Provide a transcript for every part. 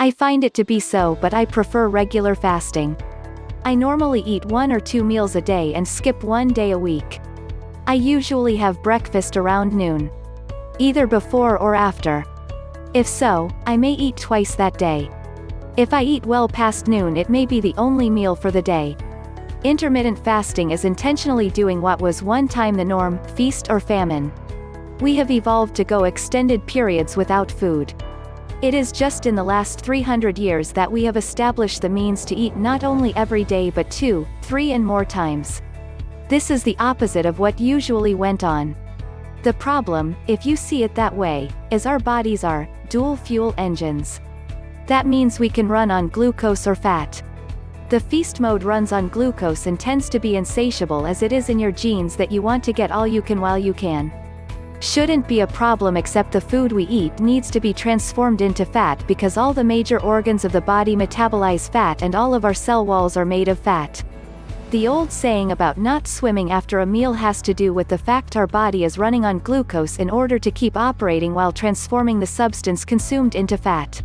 I find it to be so, but I prefer regular fasting. I normally eat 1 or 2 meals a day and skip 1 day a week. I usually have breakfast around noon. Either before or after. If so, I may eat twice that day. If I eat well past noon, it may be the only meal for the day. Intermittent fasting is intentionally doing what was one time the norm, feast or famine. We have evolved to go extended periods without food. It is just in the last 300 years that we have established the means to eat not only every day but 2, 3 and more times. This is the opposite of what usually went on. The problem, if you see it that way, is our bodies are dual fuel engines. That means we can run on glucose or fat. The feast mode runs on glucose and tends to be insatiable, as it is in your genes that you want to get all you can while you can. Shouldn't be a problem, except the food we eat needs to be transformed into fat because all the major organs of the body metabolize fat and all of our cell walls are made of fat. The old saying about not swimming after a meal has to do with the fact our body is running on glucose in order to keep operating while transforming the substance consumed into fat.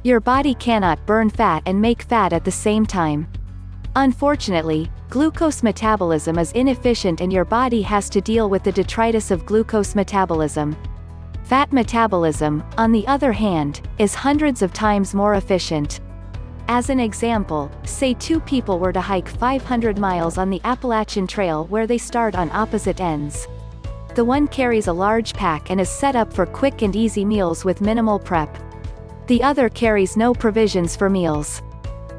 Your body cannot burn fat and make fat at the same time. Unfortunately, glucose metabolism is inefficient and your body has to deal with the detritus of glucose metabolism. Fat metabolism, on the other hand, is hundreds of times more efficient. As an example, say 2 people were to hike 500 miles on the Appalachian Trail where they start on opposite ends. The one carries a large pack and is set up for quick and easy meals with minimal prep. The other carries no provisions for meals.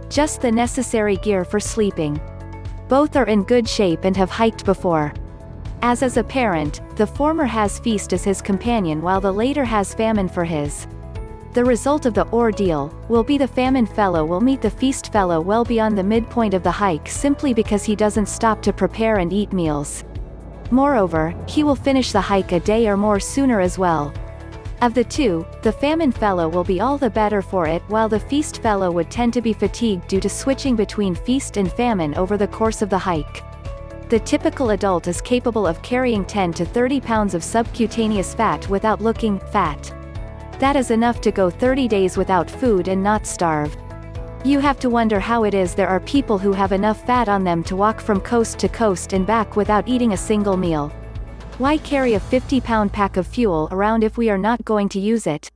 Just the necessary gear for sleeping. Both are in good shape and have hiked before. As is apparent, the former has feast as his companion while the later has famine for his. The result of the ordeal will be the famine fellow will meet the feast fellow well beyond the midpoint of the hike simply because he doesn't stop to prepare and eat meals. Moreover, he will finish the hike a day or more sooner as well. Of the two, the famine fellow will be all the better for it, while the feast fellow would tend to be fatigued due to switching between feast and famine over the course of the hike. The typical adult is capable of carrying 10 to 30 pounds of subcutaneous fat without looking fat. That is enough to go 30 days without food and not starve. You have to wonder how it is there are people who have enough fat on them to walk from coast to coast and back without eating a single meal. Why carry a 50-pound pack of fuel around if we are not going to use it?